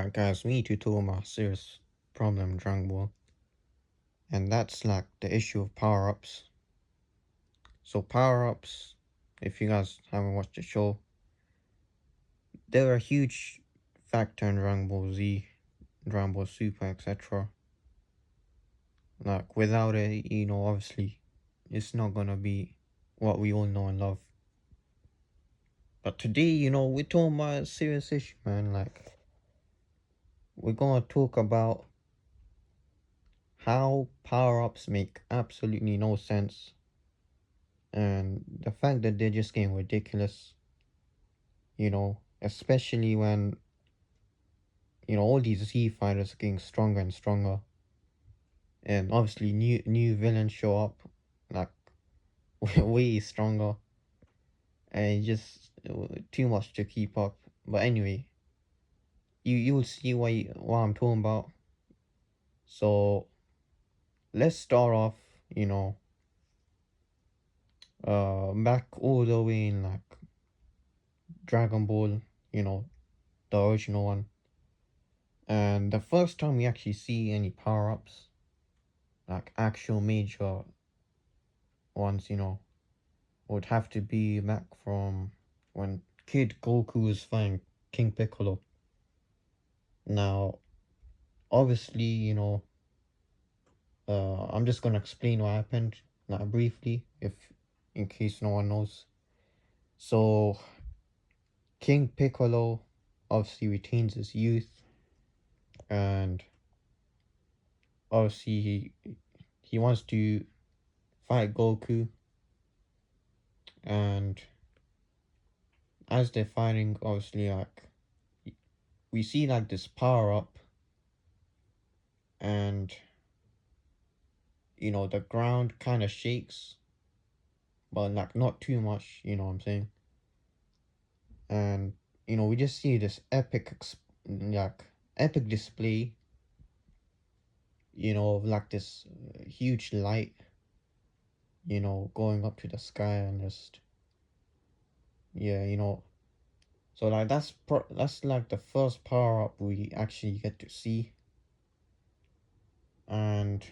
Alright guys, we need to talk about a serious problem in Dragon Ball. And that's like the issue of power-ups. So power-ups, if you guys haven't watched the show, they're a huge factor in Dragon Ball Z, Dragon Ball Super, etc. Like without it, obviously it's not gonna be what we all know and love. But today, we're talking about a serious issue, man. Like we're gonna talk about how power-ups make absolutely no sense, and the fact that they're just getting ridiculous, especially when all these Z fighters are getting stronger and stronger, and obviously new villains show up, like way stronger, and it's just too much to keep up. But anyway, you will see what I'm talking about. So let's start off, you know, back all the way in like Dragon Ball, the original one. And the first time we actually see any power-ups, like actual major ones, would have to be back from when Kid Goku was fighting King Piccolo. Now, obviously, I'm just gonna explain what happened, like briefly, if in case no one knows. So, King Piccolo obviously retains his youth, and obviously he wants to fight Goku, and as they're fighting, obviously, like we see like this power up, and the ground kind of shakes, but like not too much, you know what I'm saying? And we just see this like epic display, of like this huge light, going up to the sky, and just yeah, so like that's like the first power up we actually get to see. And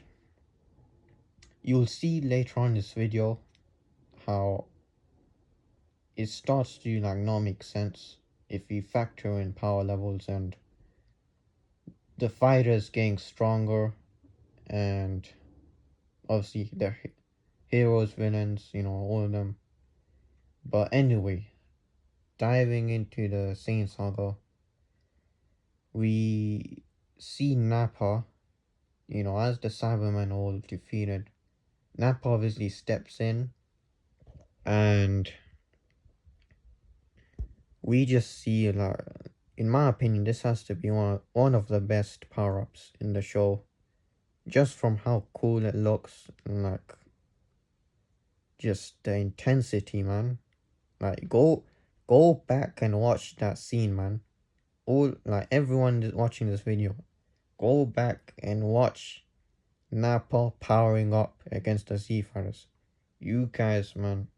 you'll see later on in this video how it starts to like not make sense if we factor in power levels and the fighters getting stronger, and obviously the heroes, villains, all of them. But anyway, diving into the Saiyan Saga, we see Nappa, as the Cybermen all defeated. Nappa obviously steps in, and we just see, like, in my opinion, this has to be one of the best power-ups in the show, just from how cool it looks, and like just the intensity, man. Like go back and watch that scene, man. All like everyone watching this video, go back and watch Nappa powering up against the Z fighters. You guys, man.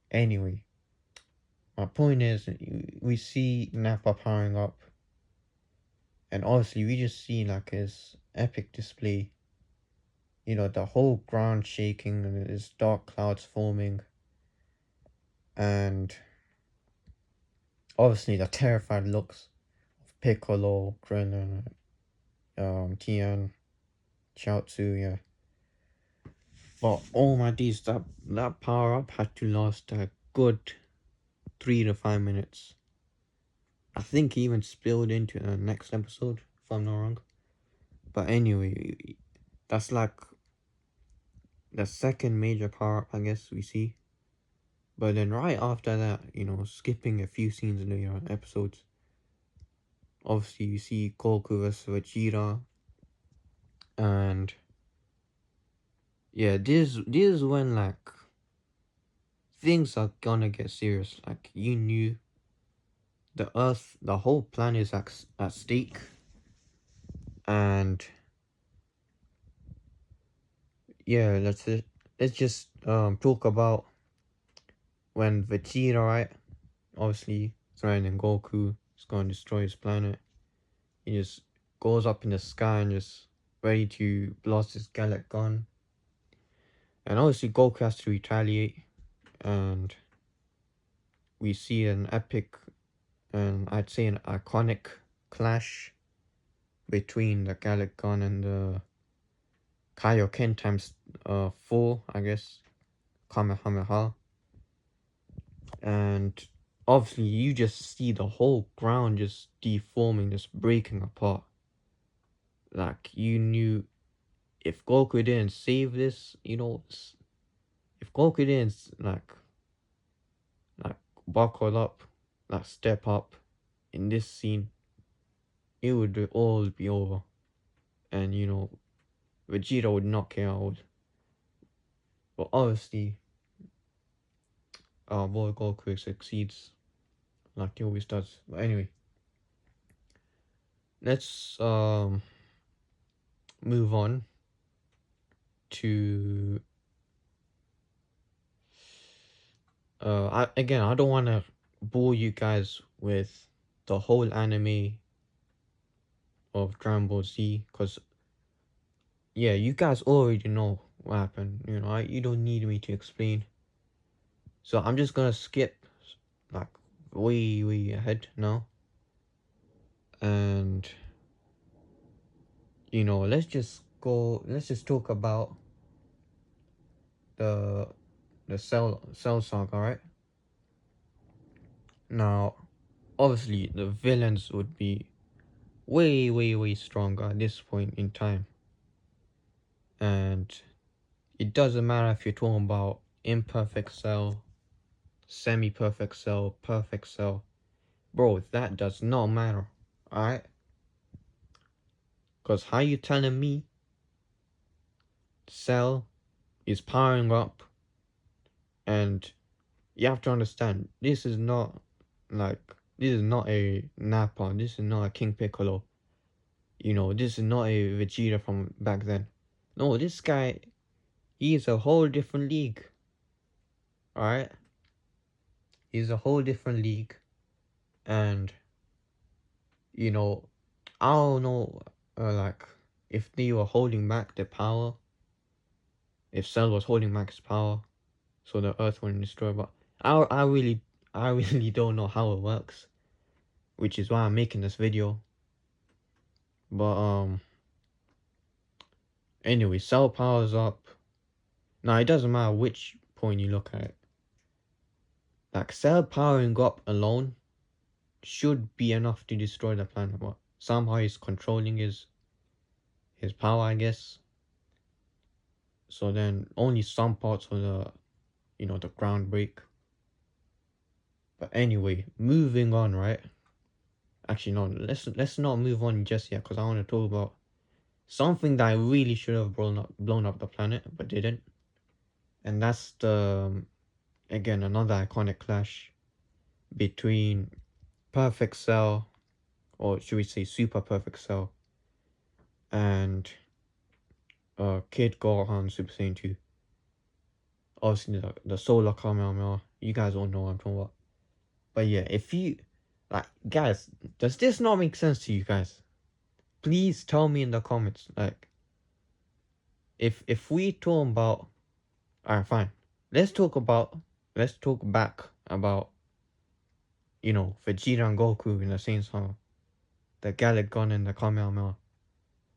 Anyway, my point is, we see Nappa powering up, and obviously we just see like his epic display. The whole ground shaking and there's dark clouds forming, and obviously the terrified looks of Piccolo, Krillin, Tien, Chiaotzu, yeah. But oh my days, that power up had to last a good 3 to 5 minutes. I think he even spilled into the next episode, if I'm not wrong. But anyway, that's like the second major power up, I guess, we see. But then right after that, skipping a few scenes in the episodes, obviously you see Goku vs Vegeta, and yeah, this is when like things are gonna get serious. Like you knew the Earth, the whole planet is at stake, and yeah, let's just talk about when Vegeta, right, obviously threatening Goku is going to destroy his planet. he just goes up in the sky and just ready to blast his Gallic gun. And obviously Goku has to retaliate, and we see an epic and I'd say an iconic clash between the Gallic gun and the Kaioken times 4, I guess, Kamehameha. And obviously you just see the whole ground just deforming, just breaking apart. Like, you knew if Goku didn't save this, you know, if Goku didn't like buckle up, like step up in this scene, it would all be over. And you know, Vegeta would knock it out. But obviously, boy Goku succeeds like he always does. But anyway, let's move on to I don't want to bore you guys with the whole anime of Dragon Ball Z, because yeah, you guys already know what happened. You know, you don't need me to explain. So I'm just gonna skip like way ahead now, and you know, let's just talk about the Cell Saga, right? Now, obviously, the villains would be way stronger at this point in time, and it doesn't matter if you're talking about imperfect Cell, semi-perfect Cell, perfect Cell, bro. That does not matter, alright? Because how you telling me Cell is powering up, and you have to understand, this is not a Nappa, this is not a King Piccolo, you know, this is not a Vegeta from back then. No, this guy, he is a whole different league, alright? He's a whole different league, and, you know, I don't know, like, if they were holding back the power, if Cell was holding back his power, so the Earth wouldn't destroy, but I really don't know how it works, which is why I'm making this video. But anyway, Cell powers up. Now it doesn't matter which point you look at it. Like, Cell powering up alone should be enough to destroy the planet, but somehow he's controlling his power, I guess. So then only some parts of the, you know, the ground break. But anyway, moving on, right? Actually, no, let's not move on just yet, because I want to talk about something that I really should have blown up the planet, but didn't. And that's the, again, another iconic clash between Perfect Cell, or should we say Super Perfect Cell, and Kid Gohan Super Saiyan 2. Obviously, the Solar Kamehameha. You guys all know what I'm talking about. But yeah, if you, like, guys, does this not make sense to you guys? Please tell me in the comments. Like, if we talk about, alright, fine. Let's talk back about, you know, Vegeta and Goku in the same song, the Gallic Gun and the Kamehameha.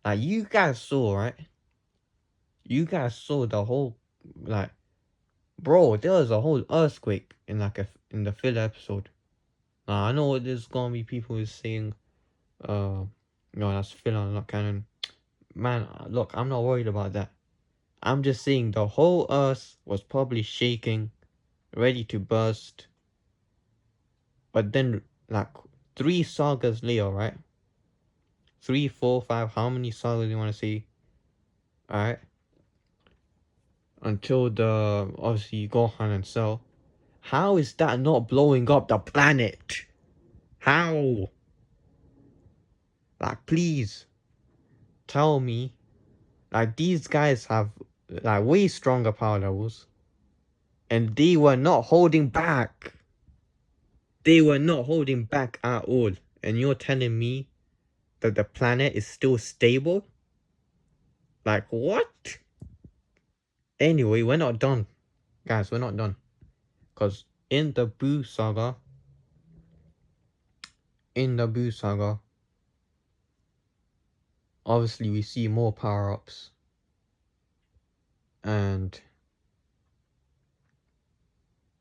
Like, you guys saw, right? You guys saw the whole, like, bro, there was a whole earthquake in in the filler episode. Now, I know there's gonna be people who's saying, no, that's filler, not canon. Man, look, I'm not worried about that. I'm just saying the whole earth was probably shaking, ready to burst. But then, like, 3 sagas later, right? 3, 4, 5, how many sagas do you want to see? Alright? Until the, obviously, Gohan and Cell. How is that not blowing up the planet? How? Like, please, tell me. Like, these guys have, like, way stronger power levels. And they were not holding back. They were not holding back at all. And you're telling me that the planet is still stable? Like, what? Anyway, we're not done. Guys, we're not done. Because in the Boo Saga, obviously we see more power-ups. And,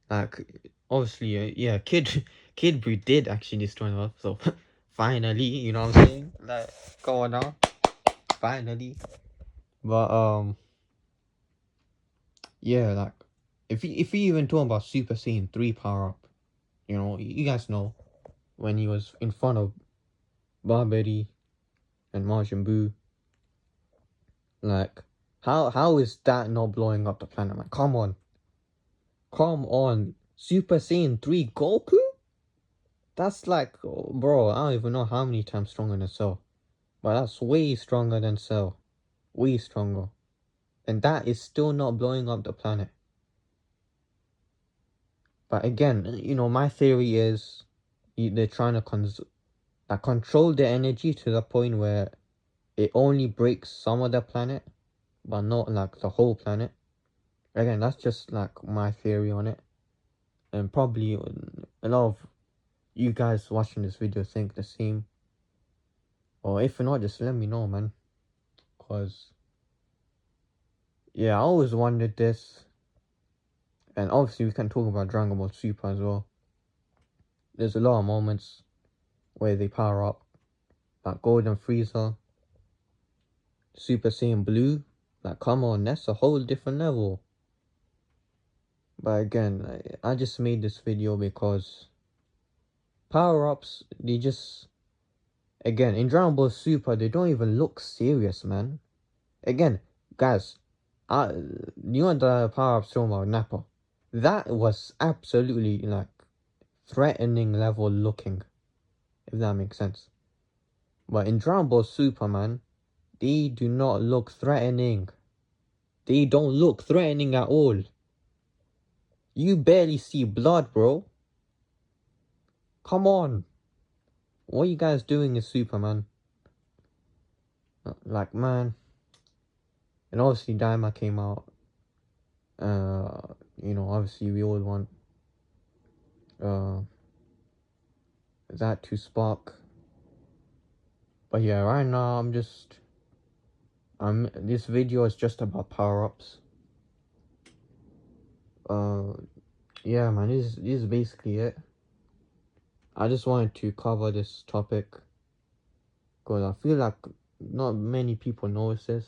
like, obviously, yeah, Kid Boo did actually destroy the Earth, so finally, you know what I'm saying? Like, go on now. Finally. But, yeah, like, if you even talk about Super Saiyan 3 power-up, you know, you guys know, when he was in front of Barberry and Majin Buu, like, how is that not blowing up the planet, man? Come on. Super Saiyan 3 Goku? That's like, oh, bro, I don't even know how many times stronger than Cell. But that's way stronger than Cell. Way stronger. And that is still not blowing up the planet. But again, you know, my theory is they're trying to control the energy to the point where it only breaks some of the planet, but not like the whole planet. Again, that's just like my theory on it. And probably a lot of you guys watching this video think the same. Or if not, just let me know, man. Cause yeah, I always wondered this. And obviously we can talk about Dragon Ball Super as well. There's a lot of moments where they power up. Like Golden Frieza, Super Saiyan Blue. Like, come on, that's a whole different level. But again, I just made this video because power-ups, they just... Again, in Dragon Ball Super, they don't even look serious, man. Again, guys, you know the power-ups talking about Nappa? That was absolutely, like, threatening level looking, if that makes sense. But in Dragon Ball Super, man, they do not look threatening. They don't look threatening at all. You barely see blood, bro. Come on. What are you guys doing in Superman? Like, man. And obviously Daima came out. You know, obviously we all want that to spark. But yeah, right now this video is just about power-ups. Yeah, man, this is basically it. I just wanted to cover this topic because I feel like not many people notice this.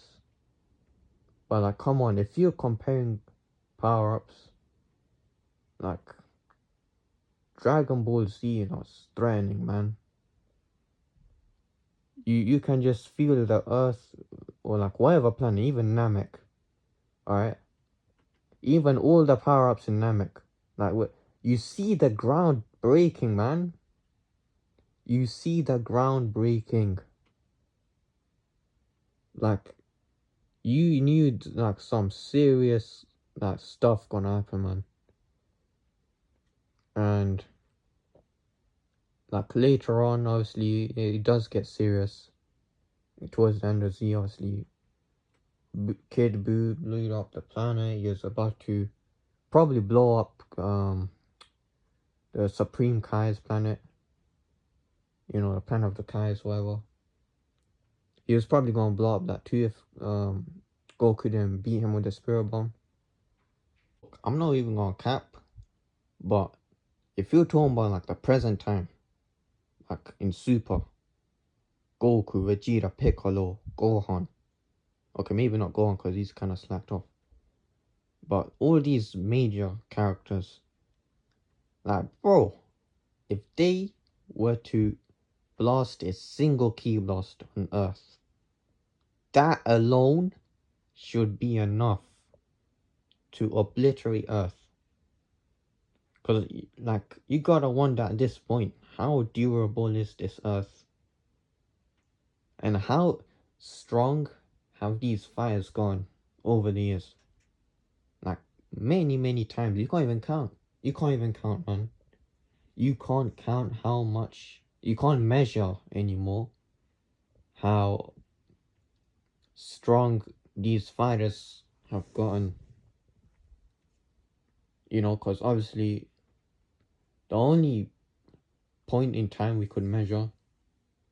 But like, come on, if you're comparing power-ups, like Dragon Ball Z, you know, it's threatening, man. You can just feel the Earth, or like whatever planet, even Namek, alright? Even all the power-ups in Namek, like, you see the ground breaking, man. You see the ground breaking. Like, you knew like some serious like stuff gonna happen, man. And like later on, obviously, it does get serious. Towards the end of Z, obviously, Kid Buu blew up the planet. He was about to probably blow up the Supreme Kai's planet. You know, the planet of the Kais, whatever. He was probably gonna blow up that too if Goku didn't beat him with the Spirit Bomb. I'm not even gonna cap, but if you're talking about like the present time, like in Super, Goku, Vegeta, Piccolo, Gohan. Okay, maybe not Gohan because he's kind of slacked off. But all these major characters, like, bro, if they were to blast a single ki blast on Earth, that alone should be enough to obliterate Earth. Because, like, you gotta wonder at this point, how durable is this Earth? And how strong have these fires gone over the years? Like, many times. You can't even count. You can't even count, man. You can't count how much. You can't measure anymore how strong these fighters have gotten, you know, because obviously the only point in time we could measure,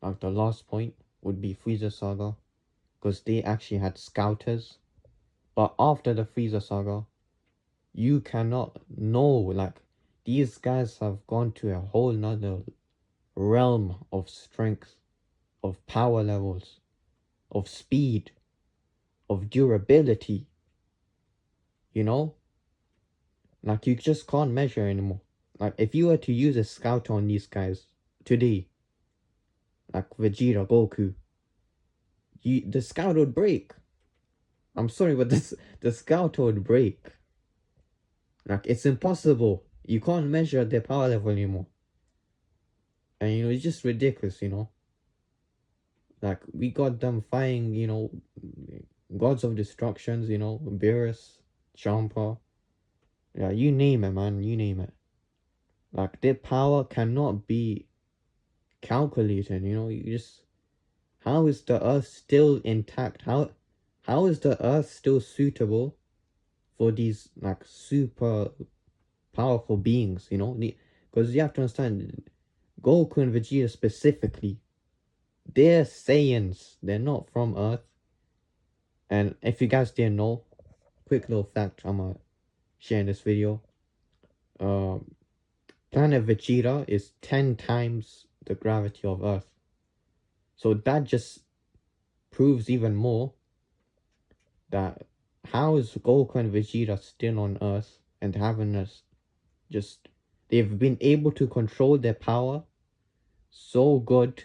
like the last point, would be Frieza Saga, because they actually had scouters. But after the Frieza Saga, you cannot know, like, these guys have gone to a whole nother realm of strength, of power levels, of speed, of durability, you know? Like, you just can't measure anymore. Like, if you were to use a scout on these guys today, like Vegeta, Goku, the scout would break. I'm sorry, but the scout would break. Like, it's impossible. You can't measure their power level anymore. And, you know, it's just ridiculous, you know? Like, we got them fighting, you know, gods of destructions, you know, Beerus, Champa. Yeah, you name it, man, you name it. Like, their power cannot be calculated, you know? You just... How is the Earth still intact? How is the Earth still suitable for these, like, super powerful beings, you know? Because you have to understand, Goku and Vegeta specifically, they're Saiyans. They're not from Earth. And if you guys didn't know, quick little fact I'm gonna share in this video. Planet Vegeta is 10 times the gravity of Earth. So that just proves even more that how is Goku and Vegeta still on Earth and having us just... They've been able to control their power so good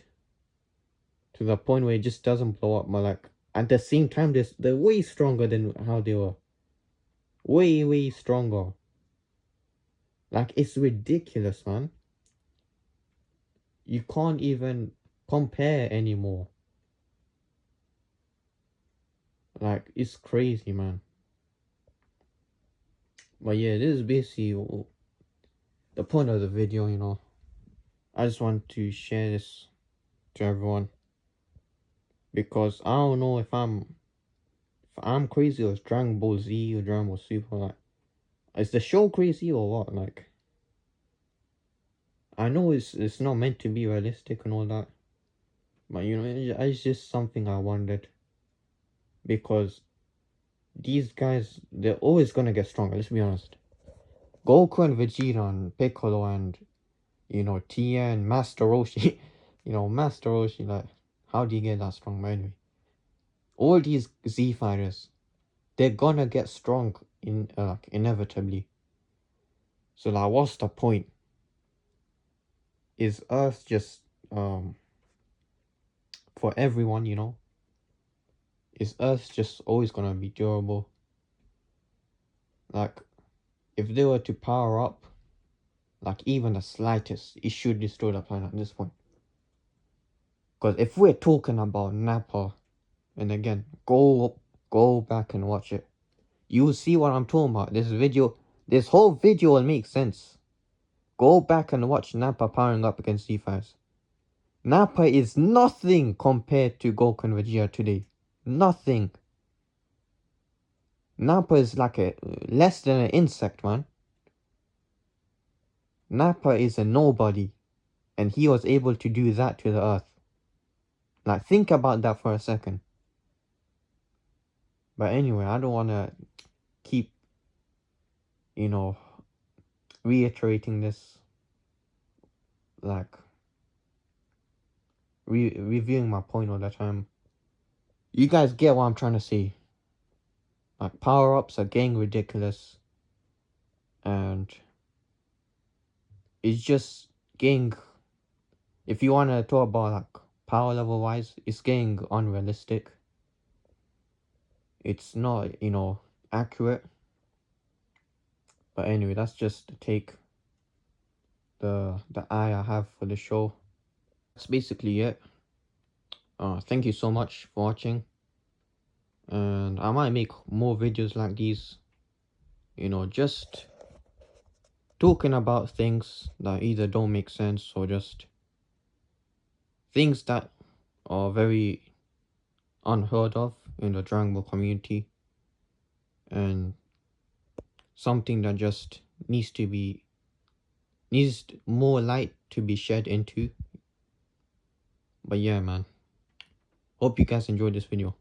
to the point where it just doesn't blow up. But like at the same time, they're way stronger than how they were. Way stronger. Like, it's ridiculous, man. You can't even compare anymore. Like, it's crazy, man. But yeah, this is basically the point of the video, you know. I just want to share this to everyone, because I don't know if I'm crazy or it's Dragon Ball Z or Dragon Ball Super. Like, is the show crazy or what? Like, I know it's not meant to be realistic and all that, but you know, it's just something I wondered, because these guys, they're always gonna get stronger. Let's be honest. Goku and Vegeta and Piccolo and, you know, Tien, Master Roshi, you know, Master Roshi. Like, how do you get that strong? But anyway, all these Z fighters, they're gonna get strong inevitably. So like, what's the point? Is Earth just for everyone, you know? Is Earth just always gonna be durable? Like, if they were to power up, like even the slightest, it should destroy the planet at this point. Because if we're talking about Nappa, and again, go back and watch it, you will see what I'm talking about. This whole video will make sense. Go back and watch Nappa powering up against Z5s. Nappa is nothing compared to Goku and Vegeta today. Nothing. Nappa is like less than an insect, man. Nappa is a nobody, and he was able to do that to the Earth. Like, think about that for a second. But anyway, I don't want to keep, you know, reiterating this, like, reviewing my point all the time. You guys get what I'm trying to say. Like, power-ups are getting ridiculous, and it's just getting... If you want to talk about, like, power level wise, it's getting unrealistic. It's not, you know, accurate. But anyway, that's just the take, the eye I have for the show. That's basically it. Thank you so much for watching, and I might make more videos like these, you know, just talking about things that either don't make sense or just things that are very unheard of in the Dragon Ball community, and something that just needs more light to be shed into. But yeah, man, hope you guys enjoyed this video.